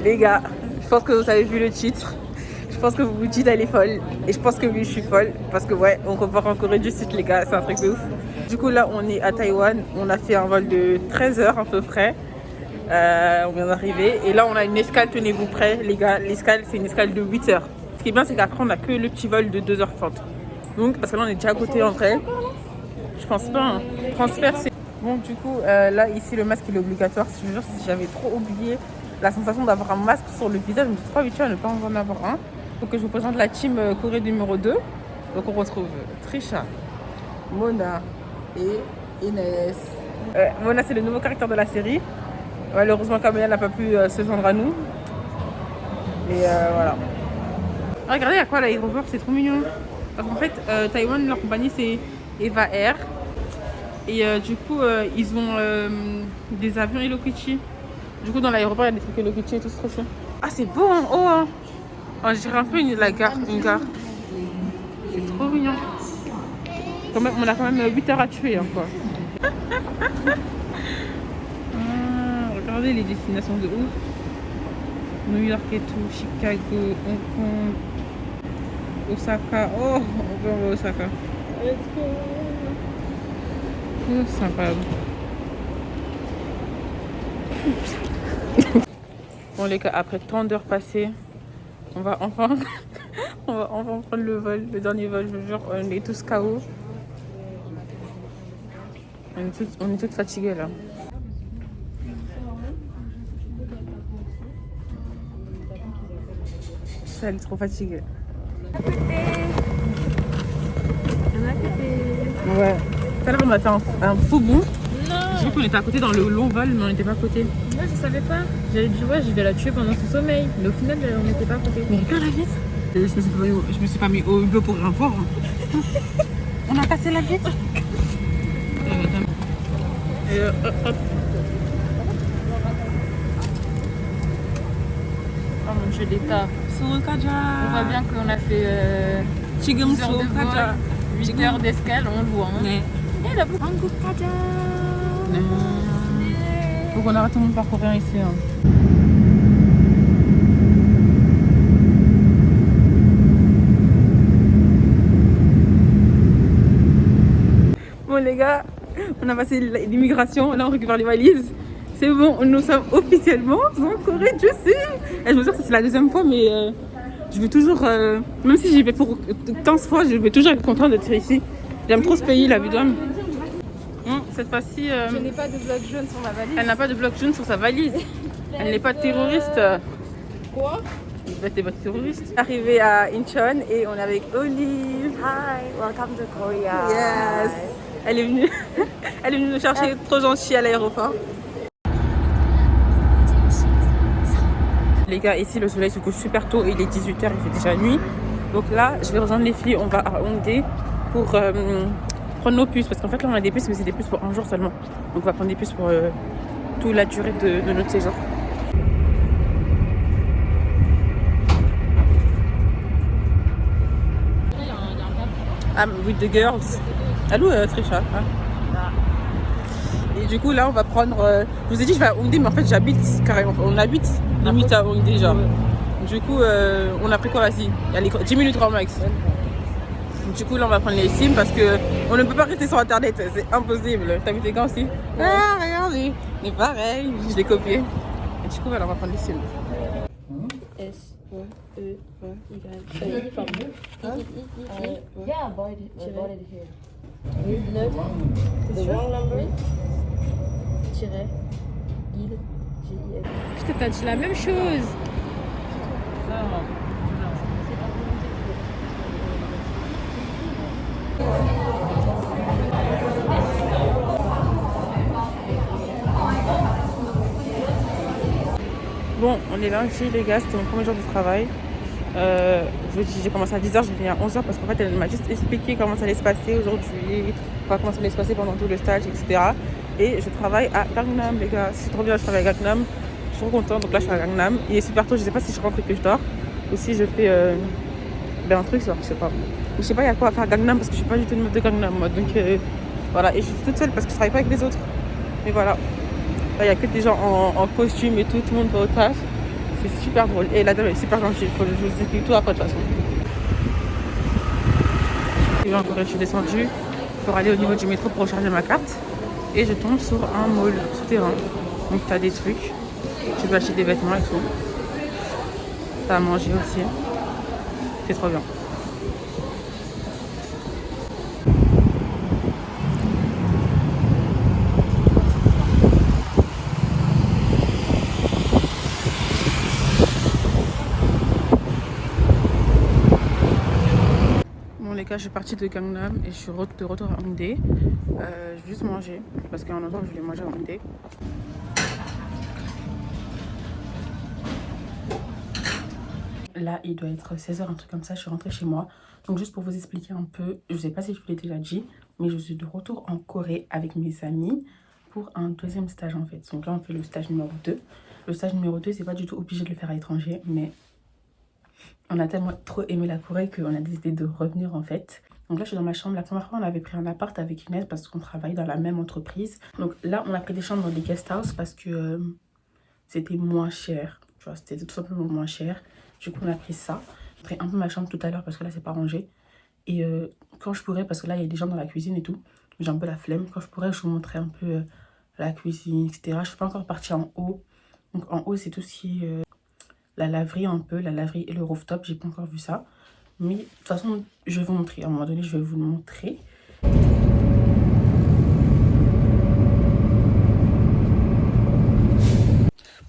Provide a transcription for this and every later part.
Les gars, je pense que vous avez vu le titre. Je pense que vous vous dites elle est folle. Et je pense que oui, je suis folle. Parce que ouais, on repart en Corée du Sud, les gars. C'est un truc de ouf. Du coup, là, on est à Taïwan. On a fait un vol de 13 heures à peu près. On vient d'arriver. Et là, on a une escale. Tenez-vous prêts, les gars. L'escale, c'est une escale de 8 heures. Ce qui est bien, c'est qu'après, on n'a que le petit vol de 2h30. Donc, parce que là, on est déjà à côté en vrai. Je pense pas. Hein. Transfert, c'est... Bon, du coup, là, ici, le masque, il est obligatoire. Je te jure, si j'avais trop oublié la sensation d'avoir un masque sur le visage, je me suis trop habituée à ne pas en avoir un. Donc, je vous présente la team Corée numéro 2. Donc, on retrouve Trisha, Mona et Inès. Mona, c'est le nouveau caractère de la série. Malheureusement, Camélia n'a pas pu se joindre à nous. Et voilà. Regardez à quoi l'aéroport, c'est trop mignon. En fait, Taïwan, leur compagnie, c'est Eva Air. Et du coup, ils ont des avions Hello Kitty. Du coup, dans l'aéroport, il y a des trucs Hello Kitty et tout, c'est trop chou. Ah, c'est beau, hein. Oh, hein. Oh, je dirais un peu une gare. C'est trop mignon. Quand même, on a quand même 8 heures à tuer, hein, quoi. Regardez les destinations de ouf. New York et tout, Chicago, Hong Kong, Osaka. Oh, on va à Osaka. Let's go. C'est sympa. Bon les gars, après tant d'heures passées, on va enfin prendre le vol, le dernier vol, je vous jure, on est tous KO. On est toutes fatiguées là. Elle est trop fatiguée. Ouais. Tout à l'heure on a fait un faux bond. J'ai vu qu'on était à côté dans le long vol, mais on n'était pas à côté. Moi je savais pas. J'avais dit ouais, je vais la tuer pendant son sommeil. Mais au final, on n'était pas à côté. Mais regarde la vitre. Je me suis pas mis au hublot pour rien voir. On a cassé la vitre. Et hop. Oh mon dieu, l'état. Seoul Kaja. On voit bien qu'on a fait 10 heures de vol, 8 heures d'escale, on le voit. Hein. 네. Et là, 한국 가자. Donc on arrête tout le monde par coréen ici. Hein. Bon les gars, on a passé l'immigration, là on récupère les valises. C'est bon, nous sommes officiellement en Corée du Sud. Et je me jure que c'est la deuxième fois, mais je veux toujours, même si j'y vais pour 15 fois, je vais toujours être contente d'être ici. J'aime trop ce pays, la vie d'homme. Cette fois-ci, Je n'ai pas de bloc jaune sur ma valise. elle n'a pas de bloc jaune sur sa valise. Elle n'est pas terroriste. Quoi? T'es pas terroriste. Arrivé à Incheon et on est avec Olive. Hi, welcome to Korea. Yes. Elle est venue, elle est venue nous chercher, trop gentille à l'aéroport. Les gars, ici le soleil se couche super tôt, il est 18h, il fait déjà nuit. Donc là, je vais rejoindre les filles, on va à Hongdae pour prendre nos puces. Parce qu'en fait là on a des puces, mais c'est des puces pour un jour seulement. Donc on va prendre des puces pour toute la durée de notre séjour. I'm with the girls. Allô Trisha. Et du coup là on va prendre... je vous ai dit je vais à Hongdae, mais en fait j'habite carrément. On habite limite à Hongdae genre. Du coup on a pris quoi vas-y? Allez, 10 minutes grand max. Du coup là on va prendre les SIM parce que on ne peut pas rester sur internet, c'est impossible. T'as vu tes gants aussi? Ah regardez, c'est pareil, je l'ai copié. Et du coup voilà, on va prendre les SIM. Yeah, I bought it here. 9, the wrong number, tiret, guide, GIF. Putain, t'as dit la même chose. Bon, on est lundi les gars, c'était mon premier jour de travail. J'ai commencé à 10h, j'ai fini à 11h parce qu'en fait elle m'a juste expliqué comment ça allait se passer aujourd'hui, comment ça allait se passer pendant tout le stage, etc. Et je travaille à Gangnam les gars, c'est trop bien, je travaille à Gangnam, je suis trop contente, donc là je suis à Gangnam. Il est super tôt, je sais pas si je rentre et que je dors, ou si je fais un truc, genre, je sais pas. Ou je sais pas il y a quoi à faire à Gangnam parce que je suis pas du tout une meuf de Gangnam moi, donc voilà, et je suis toute seule parce que je travaille pas avec les autres. Mais voilà, là il y a que des gens en costume et tout le monde va au taf. C'est super drôle. Et la dame est super gentille. Je vous explique tout après de toute façon. Et encore, je suis descendue pour aller au niveau du métro pour recharger ma carte. Et je tombe sur un mall souterrain. Donc t'as des trucs. Tu peux acheter des vêtements et tout. T'as à manger aussi. C'est trop bien. Bon les gars, je suis partie de Gangnam et je suis de retour à Hongdae. Je vais juste manger parce qu'en longtemps je voulais manger à Hongdae. Là, il doit être 16 h, un truc comme ça. Je suis rentrée chez moi. Donc, juste pour vous expliquer un peu, je ne sais pas si je vous l'ai déjà dit, mais je suis de retour en Corée avec mes amis pour un deuxième stage en fait. Donc là, on fait le stage numéro 2. Le stage numéro 2, c'est pas du tout obligé de le faire à l'étranger, mais on a tellement trop aimé la Corée qu'on a décidé de revenir en fait. Donc là, je suis dans ma chambre. La première fois, on avait pris un appart avec Inès parce qu'on travaille dans la même entreprise. Donc là, on a pris des chambres dans des guest house parce que c'était moins cher. Tu vois, c'était tout simplement moins cher. Du coup, on a pris ça. J'ai pris un peu ma chambre tout à l'heure parce que là, c'est pas rangé. Et quand je pourrais, parce que là, il y a des gens dans la cuisine et tout, j'ai un peu la flemme. Quand je pourrais, je vous montrerai un peu la cuisine, etc. Je suis pas encore partie en haut. Donc en haut, c'est tout ce qui est la laverie un peu, la laverie et le rooftop. J'ai pas encore vu ça. Mais de toute façon, je vais vous montrer. À un moment donné, je vais vous le montrer.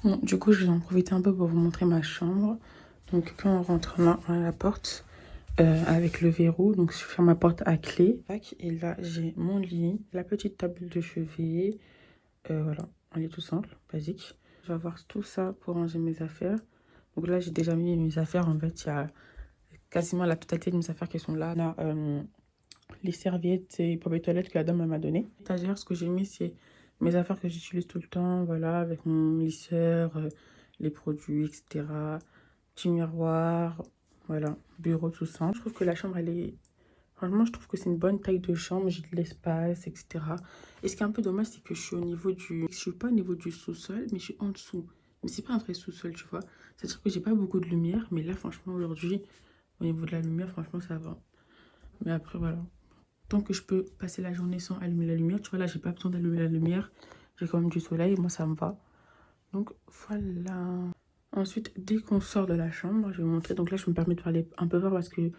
Bon, du coup, je vais en profiter un peu pour vous montrer ma chambre. Donc, quand on rentre là, on a la porte avec le verrou. Donc, je ferme ma porte à clé. Et là, j'ai mon lit, la petite table de chevet. Voilà, un lit tout simple, basique. Je vais avoir tout ça pour ranger mes affaires. Donc là, j'ai déjà mis mes affaires. En fait, il y a quasiment la totalité de mes affaires qui sont là. On a les serviettes et papier toilette que la dame m'a donné. L'étagère, ce que j'ai mis, c'est mes affaires que j'utilise tout le temps, voilà, avec mon lisseur, les produits, etc. Petit miroir, voilà, bureau, tout ça. Je trouve que la chambre, elle est... Franchement, je trouve que c'est une bonne taille de chambre, j'ai de l'espace, etc. Et ce qui est un peu dommage, c'est que je suis au niveau du... Je suis pas au niveau du sous-sol, mais je suis en dessous. Mais c'est pas un vrai sous-sol, tu vois. C'est-à-dire que j'ai pas beaucoup de lumière, mais là, franchement, aujourd'hui, au niveau de la lumière, franchement, ça va. Mais après, voilà. Tant que je peux passer la journée sans allumer la lumière, tu vois, là, j'ai pas besoin d'allumer la lumière. J'ai quand même du soleil, moi, ça me va. Donc, voilà. Ensuite, dès qu'on sort de la chambre, je vais vous montrer. Donc là, je me permets de parler un peu fort parce que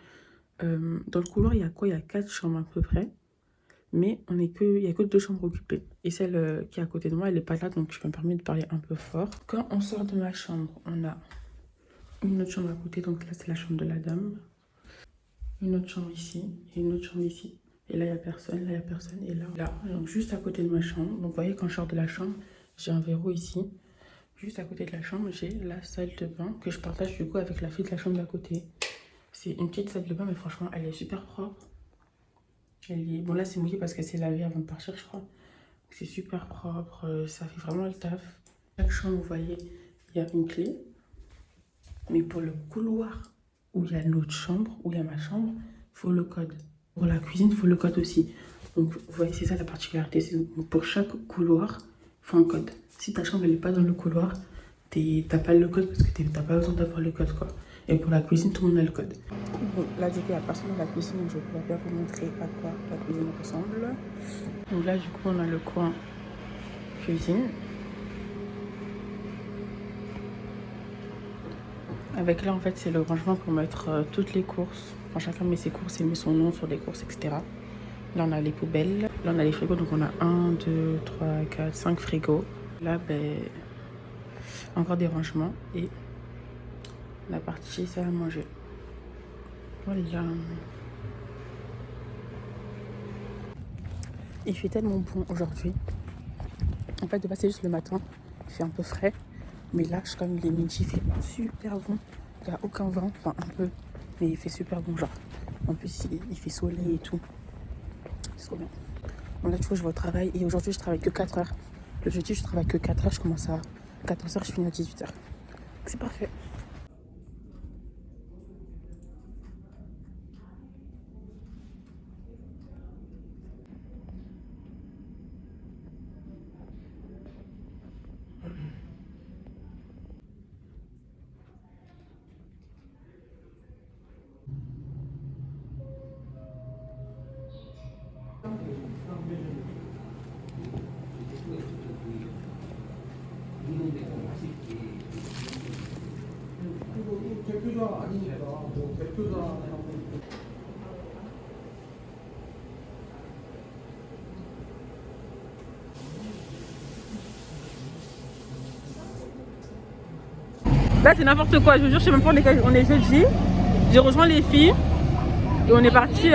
dans le couloir, il y a quoi? Il y a 4 chambres à peu près. Mais il n'y a que 2 chambres occupées. Et celle qui est à côté de moi, elle n'est pas là, donc je me permets de parler un peu fort. Quand on sort de ma chambre, on a une autre chambre à côté. Donc là, c'est la chambre de la dame. Une autre chambre ici et une autre chambre ici. Et là, il n'y a personne, là, il n'y a personne. Et là, donc juste à côté de ma chambre. Donc, vous voyez, quand je sors de la chambre, j'ai un verrou ici. Juste à côté de la chambre, j'ai la salle de bain que je partage du coup avec la fille de la chambre d'à côté. C'est une petite salle de bain, mais franchement, elle est super propre. Bon, là, c'est mouillé parce qu'elle s'est lavée avant de partir, je crois. C'est super propre, ça fait vraiment le taf. Chaque chambre, vous voyez, il y a une clé. Mais pour le couloir où il y a l'autre chambre, où il y a ma chambre, il faut le code. Pour la cuisine, il faut le code aussi. Donc, vous voyez, c'est ça la particularité. Pour chaque couloir, il faut un code. Si ta chambre n'est pas dans le couloir, t'as pas le code parce que t'as pas besoin d'avoir le code, quoi. Et pour la cuisine, tout le monde a le code. Bon, là, du coup, il n'y a personne dans la cuisine, donc je pourrais bien vous montrer à quoi la cuisine ressemble. Donc là, du coup, on a le coin cuisine. Avec là, en fait, c'est le rangement pour mettre toutes les courses. Enfin, chacun met ses courses et met son nom sur les courses, etc. Là, on a les poubelles. Là, on a les frigos. Donc, on a 1, 2, 3, 4, 5 frigos. Là, ben, encore des rangements. Et la partie salle à manger. Voilà. Il fait tellement bon aujourd'hui. En fait, de passer juste le matin, il fait un peu frais. Mais là, comme il est midi, il fait super bon. Il n'y a aucun vent, enfin un peu. Mais il fait super bon, genre. En plus, il fait soleil et tout. C'est trop bien. Bon, là, tu vois, je vais au travail. Et aujourd'hui, je travaille que 4 heures. Le jeudi, je travaille que 4 heures. Je commence à 14 heures, je finis à 18 heures. C'est parfait. Là, c'est n'importe quoi. Je vous jure, je sais même pas on est jeudi. J'ai rejoint les filles et on est parti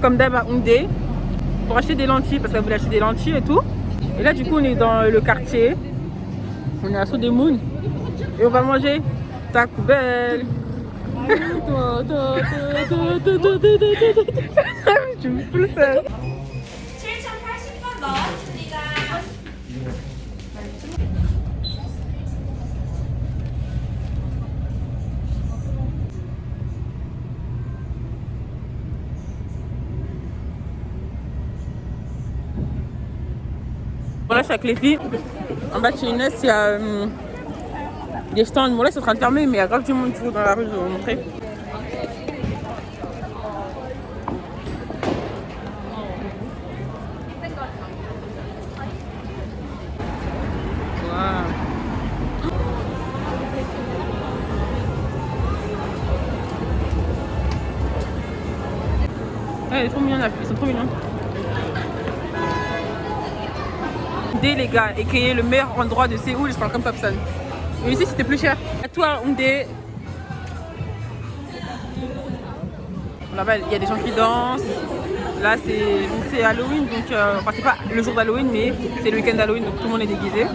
comme d'hab à Houndé pour acheter des lentilles parce qu'elle voulait acheter des lentilles et tout. Et là, du coup, on est dans le quartier. On est à Sodemoun et on va manger Taco Bell. Tu me fous ça. 7,80번 넣었습니다. Voilà, je suis avec les filles. En bas de chez Inès, il y a des stands. Bon, là, ils sont en train de fermer, mais il y a grave du monde toujours dans la rue, je vais vous montrer. Ouais, elle est trop mignonne, la fille, ils sont trop mignons. Houndé, les gars, et qui est le meilleur endroit de Séoul, je parle comme personne. Mais ici, c'était plus cher. À toi, Houndé. Là-bas, il y a des gens qui dansent. Là, c'est Halloween, donc enfin, c'est pas le jour d'Halloween, mais c'est le week-end d'Halloween, donc tout le monde est déguisé.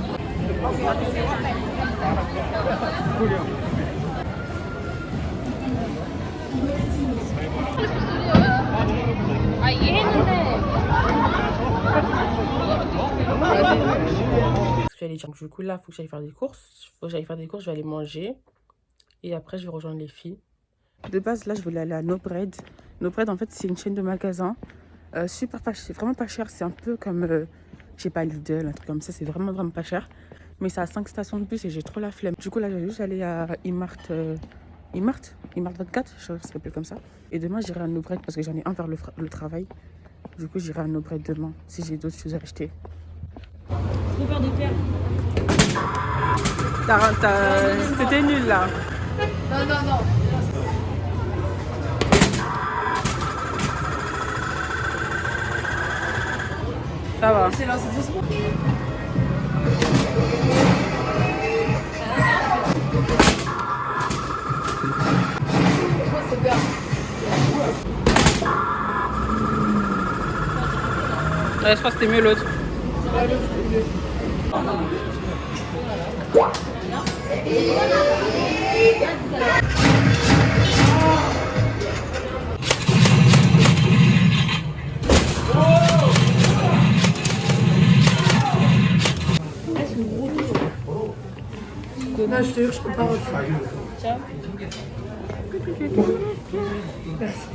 Du coup, là, il faut que j'aille faire des courses. Je vais aller manger. Et après, je vais rejoindre les filles. De base, là, je voulais aller à No Bread. No Bread, en fait, c'est une chaîne de magasins. Super pas cher. C'est vraiment pas cher. C'est un peu comme, je sais pas, Lidl, un truc comme ça. C'est vraiment, vraiment pas cher. Mais ça a 5 stations de bus et j'ai trop la flemme. Du coup, là, je vais juste aller à Imart 24, je sais pas si ça s'appelle comme ça. Et demain, j'irai à No Bread parce que j'en ai un vers le travail. Du coup, j'irai à No Bread demain si j'ai d'autres choses à acheter. Trop peur de perdre. C'était nul là. Non, non, non. Ça va. C'est lancé doucement. Ouais, je crois que c'était mieux l'autre. Non, je te jure, je peux pas refaire. Ciao. Merci.